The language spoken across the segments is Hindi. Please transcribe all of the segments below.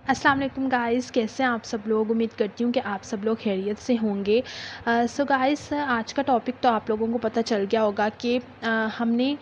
अस्सलाम वालेकुम गाइस, कैसे हैं आप सब लोग। उम्मीद करती हूँ कि आप सब लोग खैरियत से होंगे। सो गाइस, आज का टॉपिक तो आप लोगों को पता चल गया होगा कि हमने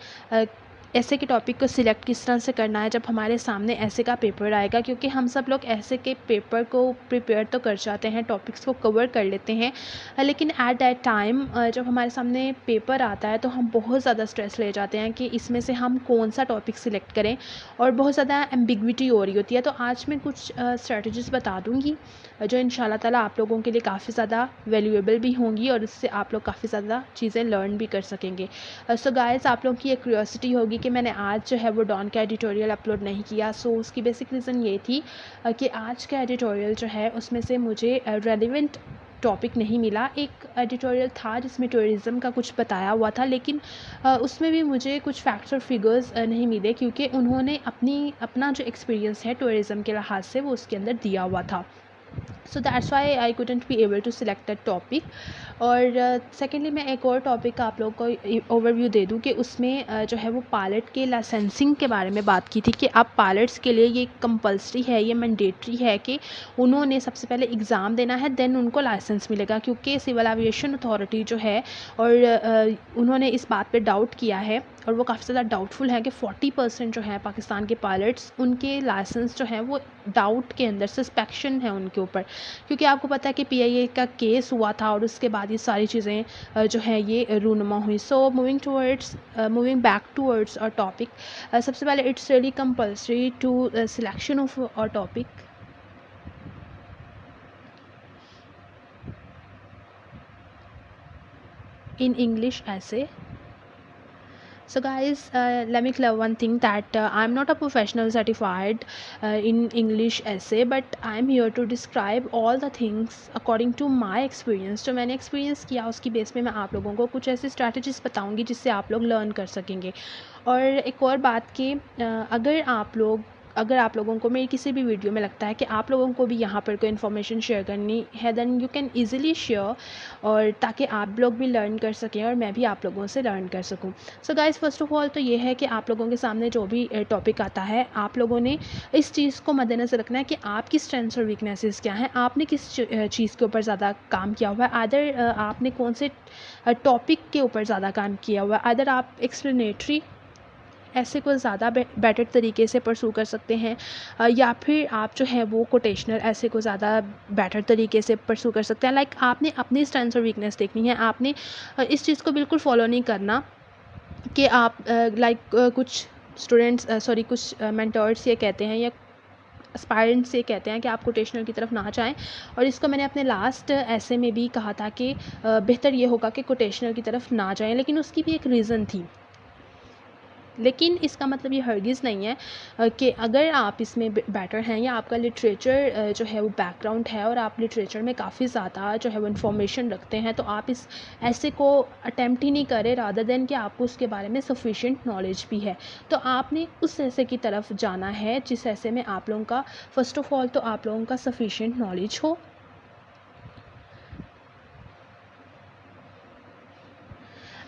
ऐसे के टॉपिक को सिलेक्ट किस तरह से करना है जब हमारे सामने ऐसे का पेपर आएगा, क्योंकि हम सब लोग ऐसे के पेपर को प्रिपेयर तो कर जाते हैं, टॉपिक्स को कवर कर लेते हैं, लेकिन एट दैट टाइम जब हमारे सामने पेपर आता है तो हम बहुत ज़्यादा स्ट्रेस ले जाते हैं कि इसमें से हम कौन सा टॉपिक सिलेक्ट करें, और बहुत ज़्यादा एम्बिग्विटी हो रही होती है। तो आज मैं कुछ स्ट्रेटजीज़ बता दूँगी जो इंशाल्लाह ताला आप लोगों के लिए काफ़ी ज़्यादा वैल्यूएबल भी होंगी, और इससे आप लोग काफ़ी ज़्यादा चीज़ें लर्न भी कर सकेंगे। सो गाइस, आप लोगों की एक क्यूरियोसिटी होगी कि मैंने आज जो है वो डॉन का एडिटोरियल अपलोड नहीं किया। सो उसकी बेसिक रीज़न ये थी कि आज का एडिटोरियल जो है उसमें से मुझे रेलिवेंट टॉपिक नहीं मिला। एक एडिटोरियल था जिसमें टूरिज़्म का कुछ बताया हुआ था, लेकिन उसमें भी मुझे कुछ फैक्ट्स और फिगर्स नहीं मिले, क्योंकि उन्होंने अपना जो एक्सपीरियंस है टूरिज़्म के लिहाज से वो उसके अंदर दिया हुआ था। So that's why I couldn't be able to select that topic. और सेकेंडली मैं एक और टॉपिक का आप लोगों को ओवरव्यू दे दूं कि उसमें जो है वो पायलट के लाइसेंसिंग के बारे में बात की थी कि अब पायलट्स के लिए ये कंपलसरी है, ये मैंडेटरी है कि उन्होंने सबसे पहले एग्ज़ाम देना है, देन उनको लाइसेंस मिलेगा। क्योंकि सिविल एविएशन अथॉरिटी जो है, और उन्होंने इस बात पे डाउट किया है, और वो काफ़ी ज़्यादा डाउटफुल है कि 40% जो है पाकिस्तान के पायलट्स, उनके लाइसेंस जो हैं वो डाउट के अंदर, सस्पेक्शन है उनके ऊपर। क्योंकि आपको पता है कि पीआईए का केस हुआ था, और उसके बाद ये सारी चीज़ें जो है ये रूनुमा हुई। So moving back towards a topic, सबसे पहले it's really compulsory to selection of a topic in English essay. So guys, let me clear one thing that I'm not a professional certified in English essay, but I'm here to describe all the things according to my experience. जो मैंने एक्सपीरियंस किया उसकी बेस पे मैं आप लोगों को कुछ ऐसी स्ट्रैटेजीज़ बताऊंगी जिससे आप लोग लर्न कर सकेंगे। और एक और बात कि अगर आप लोगों को मेरी किसी भी वीडियो में लगता है कि आप लोगों को भी यहाँ पर कोई इन्फॉर्मेशन शेयर करनी है, then you can easily share, और ताकि आप लोग भी लर्न कर सकें और मैं भी आप लोगों से लर्न कर सकूं। So guys, first of all तो ये है कि आप लोगों के सामने जो भी टॉपिक आता है, आप लोगों ने इस चीज़ को मद्देनज़र रखना है कि आपकी स्ट्रेंथ्स और वीकनेसेस क्या हैं, आपने किस चीज़ के ऊपर ज़्यादा काम किया हुआ है, आदर आपने कौन से टॉपिक के ऊपर ज़्यादा काम किया हुआ है। आदर आप एक्सप्लेनेटरी ऐसे को ज़्यादा बेटर तरीके से परसू कर सकते हैं, या फिर आप जो है वो कोटेशनल ऐसे को ज़्यादा बेटर तरीके से परसू कर सकते हैं। लाइक आपने अपनी स्ट्रेंथ्स और वीकनेस देखनी है। आपने इस चीज़ को बिल्कुल फॉलो नहीं करना कि आप कुछ स्टूडेंट्स कुछ मेंटर्स ये कहते हैं, या एस्पायरेंट्स ये कहते हैं कि आप कोटेशनल की तरफ ना जाएं। और इसको मैंने अपने लास्ट ऐसे में भी कहा था कि बेहतर ये होगा कि कोटेशनल की तरफ ना जाएं, लेकिन उसकी भी एक रीज़न थी। लेकिन इसका मतलब ये हरगिज़ नहीं है कि अगर आप इसमें बेटर हैं, या आपका लिटरेचर जो है वो बैकग्राउंड है, और आप लिटरेचर में काफ़ी ज़्यादा जो है वो इन्फॉर्मेशन रखते हैं, तो आप इस ऐसे को अटेम्प्ट ही नहीं करें, रादर देन कि आपको उसके बारे में सफिशेंट नॉलेज भी है। तो आपने उस ऐसे की तरफ जाना है जिस ऐसे में आप लोगों का फ़र्स्ट ऑफ़ ऑल तो आप लोगों का सफिशेंट नॉलेज हो।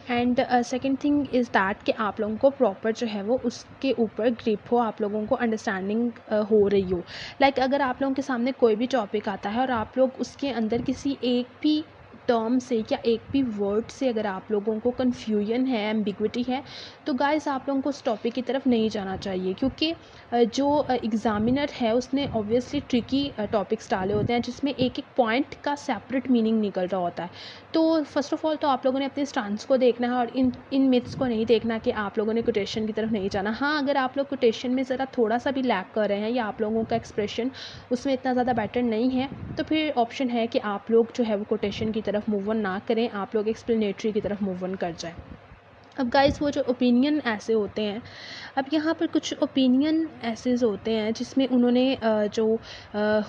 And second thing is that कि आप लोगों को प्रॉपर जो है वो उसके ऊपर ग्रिप हो, आप लोगों को अंडरस्टैंडिंग हो रही हो। लाइक अगर आप लोगों के सामने कोई भी टॉपिक आता है और आप लोग उसके अंदर किसी एक भी टर्म से या एक भी वर्ड से अगर आप लोगों को कन्फ्यूजन है, एम्बिग्विटी है, तो गाइस आप लोगों को उस टॉपिक की तरफ नहीं जाना चाहिए। क्योंकि जो एग्ज़ामिनर है उसने ऑब्वियसली ट्रिकी टॉपिक्स डाले होते हैं जिसमें एक एक पॉइंट का सेपरेट मीनिंग निकल रहा होता है। तो फ़र्स्ट ऑफ़ ऑल तो आप लोगों ने अपने स्टांस को देखना है, और इन मिथ्स को नहीं देखना कि आप लोगों ने कोटेशन की तरफ नहीं जाना। हाँ, अगर आप लोग कोटेशन में ज़रा थोड़ा-सा भी लैग कर रहे हैं, या आप लोगों का एक्सप्रेशन उसमें इतना ज़्यादा बेटर नहीं है, तो फिर ऑप्शन है कि आप लोग जो है वो कोटेशन की तरफ मूव ऑन ना करें, आप लोग एक्सप्लेनेटरी की तरफ मूव ऑन कर जाएँ। अब गाइस, वो जो ओपिनियन ऐसे होते हैं, अब यहाँ पर कुछ ओपिनियन ऐसेज़ होते हैं जिसमें उन्होंने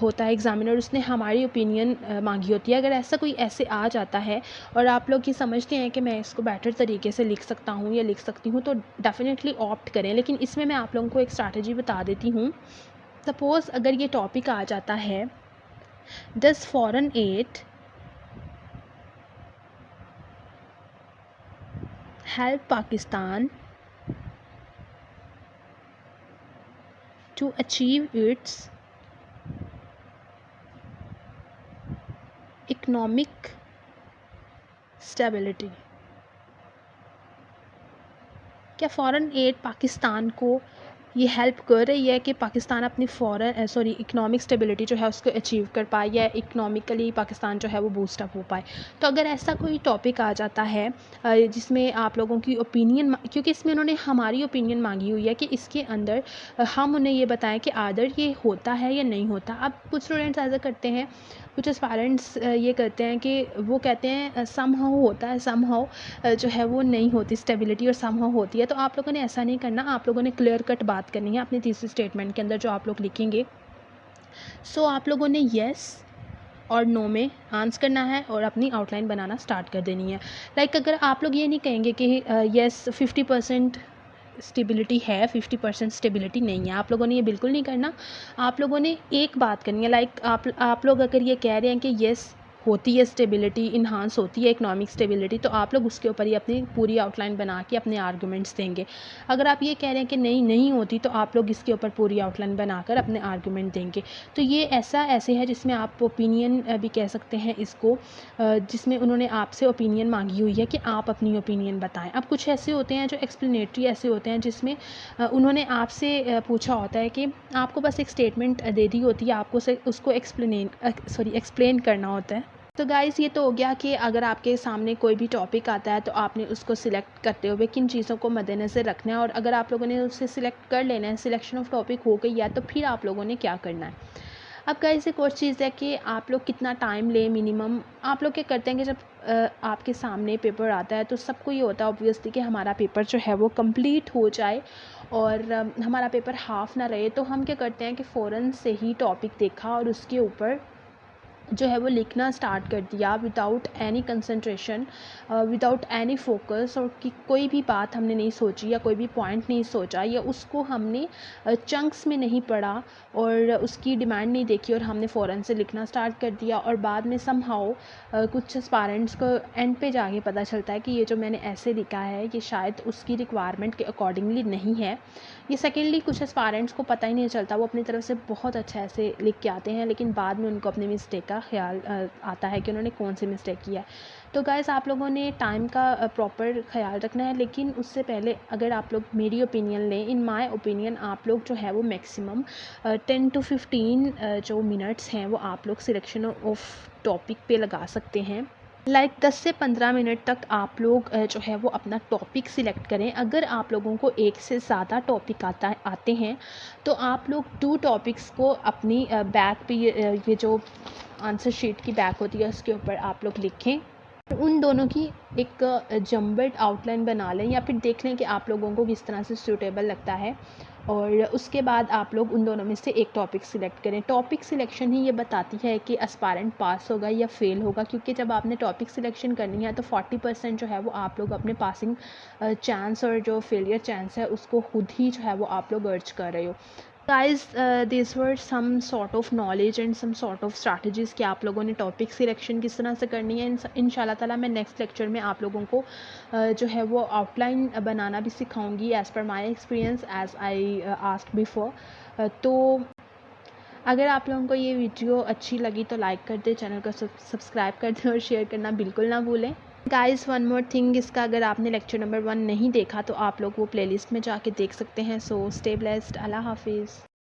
होता है एग्ज़ामिनर, उसने हमारी ओपिनियन मांगी होती है। अगर ऐसा कोई ऐसे आ जाता है और आप लोग ये समझते हैं कि मैं इसको बेटर तरीके से लिख सकता हूँ या लिख सकती हूँ, तो डेफ़िनेटली ऑप्ट करें। लेकिन इसमें मैं आप लोगों को एक स्ट्रैटेजी बता देती हूँ। सपोज़ अगर ये टॉपिक आ जाता है, does foreign add help Pakistan to achieve its economic stability. क्या फ़ॉरेन एड पाकिस्तान को ये हेल्प कर रही है कि पाकिस्तान अपनी इकोनॉमिक स्टेबिलिटी जो है उसको अचीव कर पाए, या इकोनॉमिकली पाकिस्तान जो है वो बूस्ट अप हो पाए? तो अगर ऐसा कोई टॉपिक आ जाता है जिसमें आप लोगों की ओपिनियन, क्योंकि इसमें उन्होंने हमारी ओपिनियन मांगी हुई है कि इसके अंदर हम उन्हें ये बताएं कि आदर ये होता है या नहीं होता। अब कुछ स्टूडेंट्स ऐसा करते हैं, कुछ एस्पायरेंट्स ये करते हैं कि वो कहते हैं समहाउ होता है, समहाउ जो है वो नहीं होती स्टेबिलिटी, और समहाउ होती है। तो आप लोगों ने ऐसा नहीं करना, आप लोगों ने क्लियर कट बात करनी है अपनी तीसरी स्टेटमेंट के अंदर जो आप लोग लिखेंगे। सो आप लोगों ने येस और नो में आंसर करना है और अपनी आउटलाइन बनाना स्टार्ट कर देनी है। लाइक अगर आप लोग ये नहीं कहेंगे कि येस 50% स्टेबिलिटी है, 50% स्टेबिलिटी नहीं है, आप लोगों ने ये बिल्कुल नहीं करना। आप लोगों ने एक बात करनी है, लाइक आप लोग अगर ये कह रहे हैं कि येस होती है स्टेबिलिटी, इन्हांस होती है इकोनॉमिक स्टेबिलिटी, तो आप लोग उसके ऊपर ही अपनी पूरी आउटलाइन बना के अपने आर्गूमेंट्स देंगे। अगर आप ये कह रहे हैं कि नहीं होती, तो आप लोग इसके ऊपर पूरी आउटलाइन बनाकर अपने आर्गूमेंट देंगे। तो ये ऐसे है जिसमें आप ओपिनियन भी कह सकते हैं इसको, जिसमें उन्होंने आपसे ओपिनियन मांगी हुई है कि आप अपनी ओपिनियन बताएं। अब कुछ ऐसे होते हैं जो एक्सप्लेनेटरी ऐसे होते हैं जिसमें उन्होंने आपसे पूछा होता है कि आपको बस एक स्टेटमेंट दे दी होती है, आपको उसको एक्सप्लेन करना होता है। तो गाइज़ ये तो हो गया कि अगर आपके सामने कोई भी टॉपिक आता है तो आपने उसको सिलेक्ट करते हुए किन चीज़ों को मद्देनज़र रखना है, और अगर आप लोगों ने उसे सिलेक्ट कर लेना है, सिलेक्शन ऑफ टॉपिक हो गई है, तो फिर आप लोगों ने क्या करना है। अब गाइज़ एक और चीज़ है कि आप लोग कितना टाइम लें मिनिमम। आप लोग क्या करते हैं कि जब आपके सामने पेपर आता है तो सबको ये होता है ऑब्वियसली कि हमारा पेपर जो है वो कंप्लीट हो जाए और हमारा पेपर हाफ ना रहे। तो हम क्या करते हैं कि फ़ौरन से ही टॉपिक देखा और उसके ऊपर जो है वो लिखना स्टार्ट कर दिया without any concentration, without any focus, और कि कोई भी बात हमने नहीं सोची या कोई भी पॉइंट नहीं सोचा या उसको हमने चंक्स में नहीं पढ़ा और उसकी डिमांड नहीं देखी और हमने फ़ौरन से लिखना स्टार्ट कर दिया। और बाद में समहाउ कुछ एस्पायरेंट्स को एंड पे जाके पता चलता है कि ये जो मैंने ऐसे लिखा है ये शायद उसकी रिक्वायरमेंट के अकॉर्डिंगली नहीं है। ये सेकेंडली कुछ एस्पायरेंट्स को पता ही नहीं चलता, वो अपनी तरफ से बहुत अच्छा ऐसे लिख के आते हैं, लेकिन बाद में उनको अपनी मिस्टेक का ख्याल आता है कि उन्होंने कौन सी मिस्टेक किया है। तो गाइस आप लोगों ने टाइम का प्रॉपर ख्याल रखना है, लेकिन उससे पहले अगर आप लोग मेरी ओपिनियन लें, इन माय ओपिनियन आप लोग जो है वो मैक्सिमम 10 to 15 जो मिनट्स हैं वो आप लोग सिलेक्शन ऑफ टॉपिक पे लगा सकते हैं। लाइक 10 से 15 मिनट तक आप लोग जो है वो अपना टॉपिक सिलेक्ट करें। अगर आप लोगों को एक से ज़्यादा टॉपिक आते हैं तो आप लोग 2 टॉपिक्स को अपनी बैक पे ये जो आंसर शीट की बैक होती है उसके ऊपर आप लोग लिखें। उन दोनों की एक जम्बल्ड आउटलाइन बना लें या फिर देख लें कि आप लोगों को किस तरह से सूटेबल लगता है, और उसके बाद आप लोग उन दोनों में से एक टॉपिक सिलेक्ट करें। टॉपिक सिलेक्शन ही ये बताती है कि एस्पायरेंट पास होगा या फेल होगा, क्योंकि जब आपने टॉपिक सिलेक्शन करनी है तो 40% जो है वो आप लोग अपने पासिंग चांस और जो फेलियर चांस है उसको खुद ही जो है वो आप लोग अर्ज कर रहे हो। Guys this were some sort of knowledge and some sort of strategies कि आप लोगों ने टॉपिक सिलेक्शन किस तरह से करनी है। इंशाल्लाह ताला मैं नेक्स्ट लेक्चर में आप लोगों को जो है वो आउटलाइन बनाना भी सिखाऊंगी as per my experience as I asked before. तो अगर आप लोगों को ये वीडियो अच्छी लगी तो लाइक कर दें, चैनल को सब्सक्राइब कर दें और शेयर करना बिल्कुल ना भूलें। गाइज़ वन मोर थिंग, इसका अगर आपने लेक्चर नंबर 1 नहीं देखा तो आप लोग वो प्लेलिस्ट में जाके देख सकते हैं। सो स्टे ब्लेस्ड, अल्लाह हाफिज़।